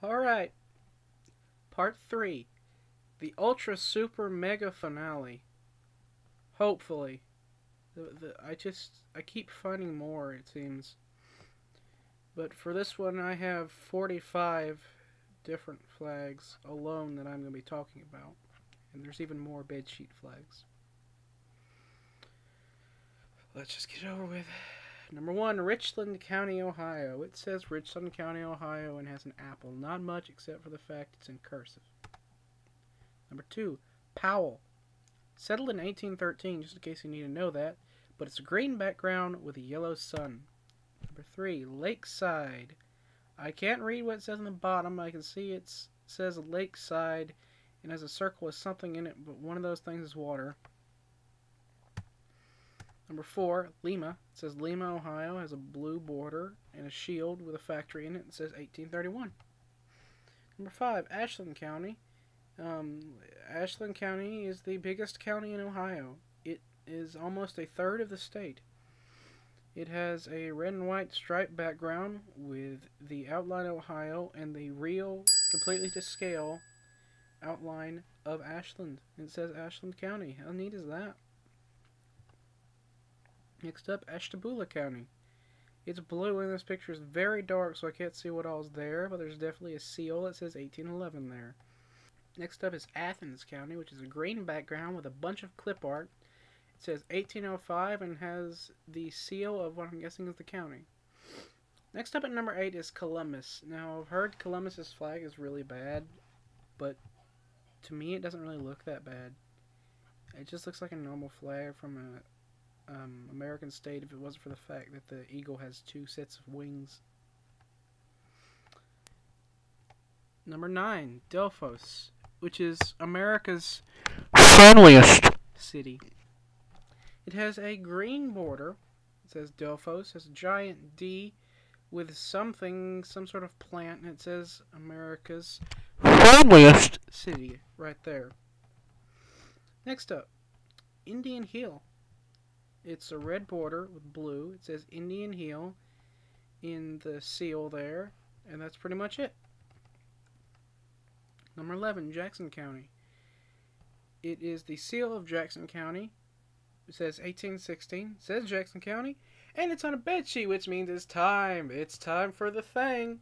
Alright, part 3. The Ultra Super Mega Finale. Hopefully. I keep finding more, it seems. But for this one, I have 45 different flags alone that I'm going to be talking about. And there's even more bedsheet flags. Let's just get it over with. Number 1, Richland County, Ohio. It says Richland County, Ohio, and has an apple. Not much except for the fact it's in cursive. Number 2, Powell. Settled in 1813, just in case you need to know that, but it's a green background with a yellow sun. Number 3, Lakeside. I can't read what it says on the bottom. I can see it says Lakeside and has a circle with something in it, but one of those things is water. Number 4, Lima. It says Lima, Ohio, has a blue border and a shield with a factory in it. It says 1831. Number 5, Ashland County. Ashland County is the biggest county in Ohio. It is almost a third of the state. It has a red and white striped background with the outline of Ohio and the real, completely to scale outline of Ashland. It says Ashland County. How neat is that? Next up, Ashtabula County. It's blue and this picture is very dark, so I can't see what all's there, but there's definitely a seal that says 1811 there. Next up is Athens County, which is a green background with a bunch of clip art. It says 1805 and has the seal of what I'm guessing is the county. Next up at number 8 is Columbus. Now, I've heard Columbus's flag is really bad, but to me it doesn't really look that bad. It just looks like a normal flag from a American state if it wasn't for the fact that the eagle has 2 sets of wings. Number 9, Delphos, which is America's friendliest city. It has a green border. It says Delphos, has a giant D with something, some sort of plant, and it says America's friendliest city right there. Next up, Indian Hill. It's a red border with blue. It says Indian Hill in the seal there, and that's pretty much it. Number 11, Jackson County. It is the seal of Jackson County. It says 1816. It says Jackson County, and it's on a bedsheet, which means it's time. It's time for the thing.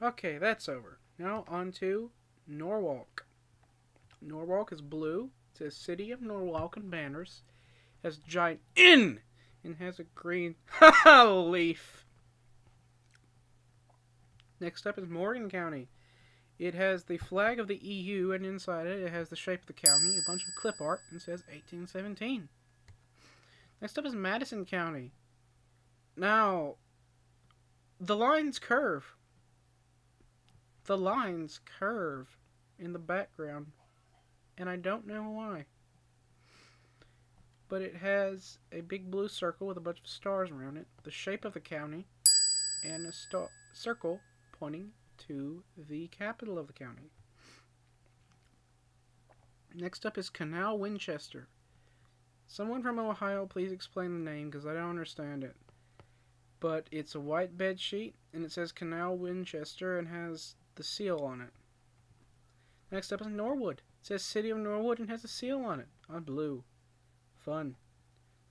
Okay, that's over. Now on to Norwalk. Norwalk is blue. It says City of Norwalk and banners. It has a giant N and has a green leaf. Next up is Morgan County. It has the flag of the EU, and inside it has the shape of the county, a bunch of clip art, and says 1817. Next up is Madison County. Now, the lines curve. The lines curve in the background, and I don't know why. But it has a big blue circle with a bunch of stars around it, the shape of the county, and a circle pointing to the capital of the county. Next up is Canal Winchester. Someone from Ohio, please explain the name, because I don't understand it. But it's a white bed sheet, and it says Canal Winchester, and has the seal on it. Next up is Norwood. It says City of Norwood and has a seal on it, on blue. Fun.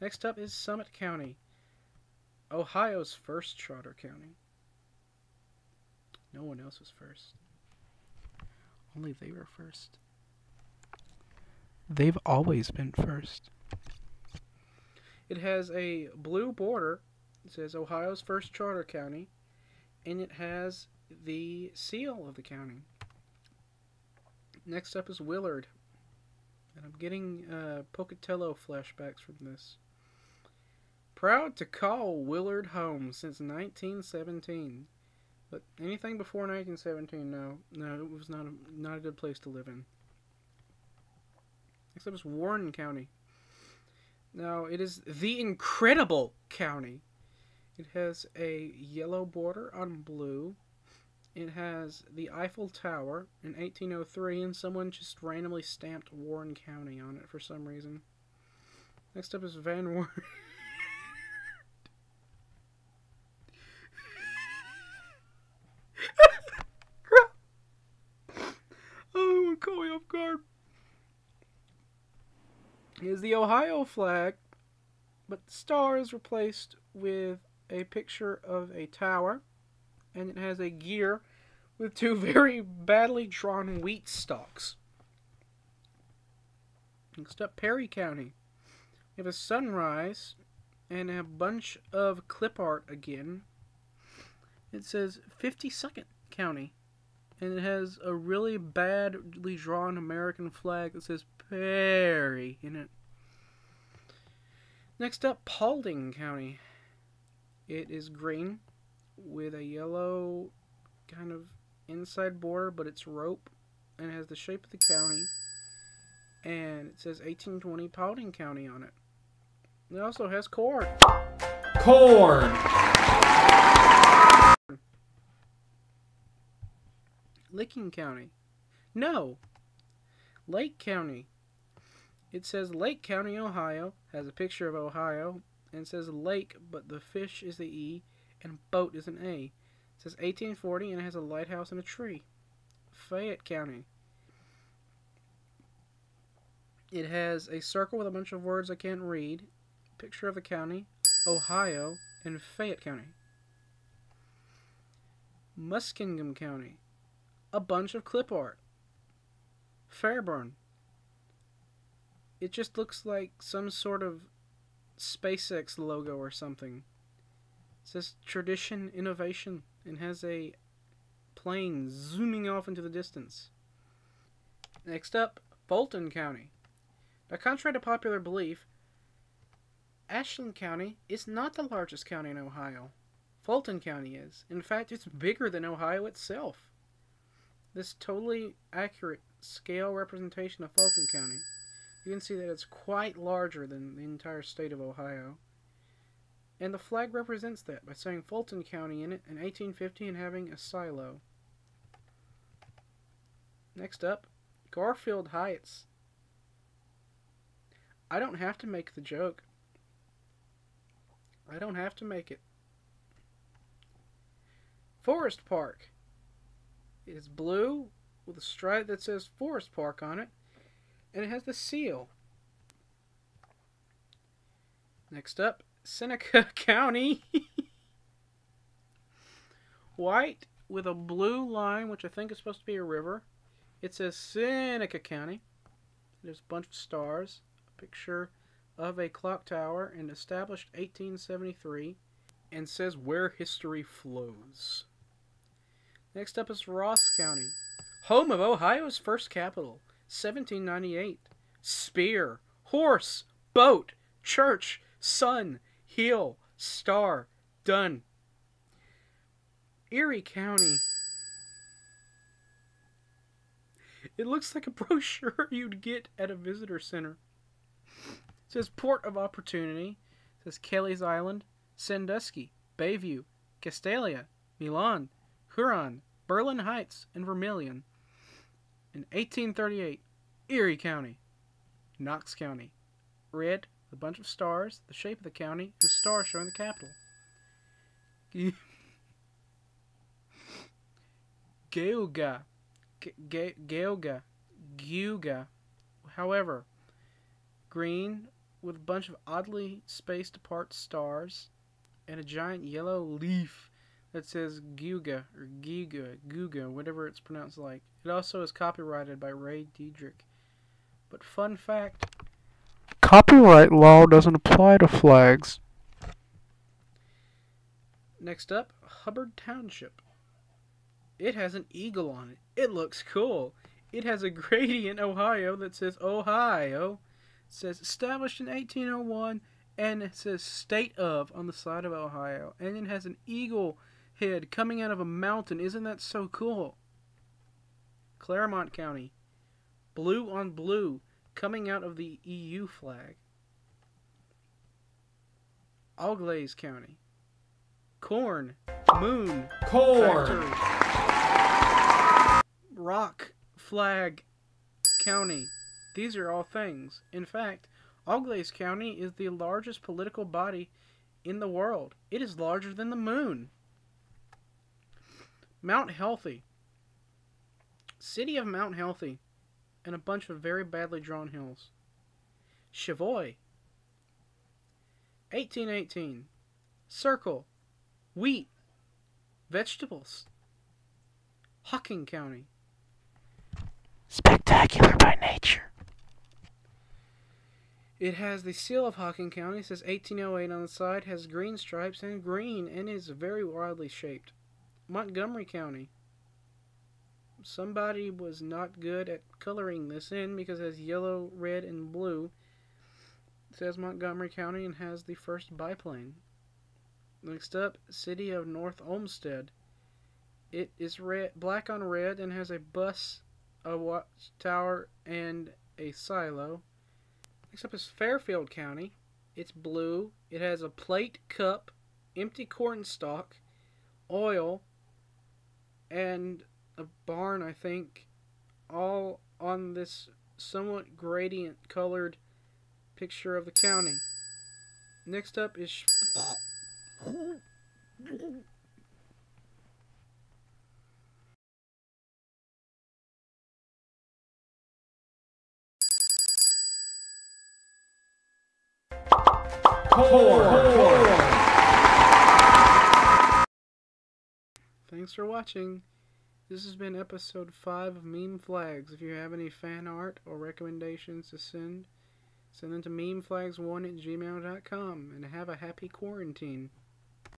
Next up is Summit County, Ohio's first charter county. No one else was first. Only they were first. They've always been first. It has a blue border. It says Ohio's first charter county, and it has the seal of the county. Next up is Willard. And I'm getting Pocatello flashbacks from this. Proud to call Willard home since 1917. But anything before 1917, no, it was not a good place to live in. Next up is Warren County. Now, it is the incredible county. It has a yellow border on blue. It has the Eiffel Tower in 1803, and someone just randomly stamped Warren County on it for some reason. Next up is Van Wert. Oh, it caught me off guard. Is the Ohio flag, but the star is replaced with a picture of a tower, and it has a gear with two very badly drawn wheat stalks. Next up, Perry County. We have a sunrise and a bunch of clip art again. It says 52nd County, and it has a really badly drawn American flag that says Perry in it. Next up, Paulding County. It is green with a yellow kind of inside border, but it's rope, and it has the shape of the county, and it says 1820 Paulding County on it. It also has corn. Corn! Licking County. No! Lake County. It says Lake County, Ohio. Has a picture of Ohio. And it says lake, but the fish is the E, and boat is an A. It says 1840, and it has a lighthouse and a tree. Fayette County. It has a circle with a bunch of words I can't read. Picture of the county, Ohio, and Fayette County. Muskingum County. A bunch of clip art. Fairburn. It just looks like some sort of SpaceX logo or something. It says Tradition Innovation and has a plane zooming off into the distance. Next up, Fulton County. Now, contrary to popular belief, Ashland County is not the largest county in Ohio. Fulton County is. In fact, it's bigger than Ohio itself. This totally accurate scale representation of Fulton County, you can see that it's quite larger than the entire state of Ohio. And the flag represents that by saying Fulton County in it in 1850 and having a silo. Next up, Garfield Heights. I don't have to make the joke. I don't have to make it. Forest Park. It is blue with a stripe that says Forest Park on it, and it has the seal. Next up, Seneca County. White with a blue line, which I think is supposed to be a river. It says Seneca County. There's a bunch of stars, a picture of a clock tower, and established 1873, and says where history flows. Next up is Ross County, home of Ohio's first capital, 1798. Spear, horse, boat, church, sun, hill, star, done. Erie County. It looks like a brochure you'd get at a visitor center. It says Port of Opportunity. It says Kelly's Island, Sandusky, Bayview, Castalia, Milan, Huron, Berlin Heights, and Vermilion. In 1838, Erie County. Knox County. Red, with a bunch of stars, the shape of the county, and a star showing the capital. Geuga. However, green with a bunch of oddly spaced apart stars and a giant yellow leaf that says Geuga or Guga, whatever it's pronounced like. It also is copyrighted by Ray Diedrich. But fun fact, copyright law doesn't apply to flags. Next up, Hubbard Township. It has an eagle on it. It looks cool. It has a gradient Ohio that says Ohio. It says established in 1801, and it says state of on the side of Ohio. And it has an eagle head coming out of a mountain. Isn't that so cool? Claremont County. Blue on blue coming out of the EU flag. Auglaize County. Corn. Moon. Corn. Factory. Rock. Flag. County. These are all things. In fact, Auglaize County is the largest political body in the world. It is larger than the moon. Mount Healthy. City of Mount Healthy. And a bunch of very badly drawn hills. Chavoy. 1818. Circle. Wheat. Vegetables. Hocking County. Spectacular by nature. It has the seal of Hocking County. It says 1808 on the side. Has green stripes and green and is very wildly shaped. Montgomery County. Somebody was not good at coloring this in because it has yellow, red, and blue. It says Montgomery County and has the first biplane. Next up, City of North Olmsted. It is red, black on red and has a bus, a watchtower, and a silo. Next up is Fairfield County. It's blue. It has a plate, cup, empty corn stalk, oil, and a barn, I think, all on this somewhat gradient colored picture of the county. Next up is Corn. Thanks for watching. This has been episode 5 of Meme Flags. If you have any fan art or recommendations to send them to memeflags1@gmail.com and have a happy quarantine.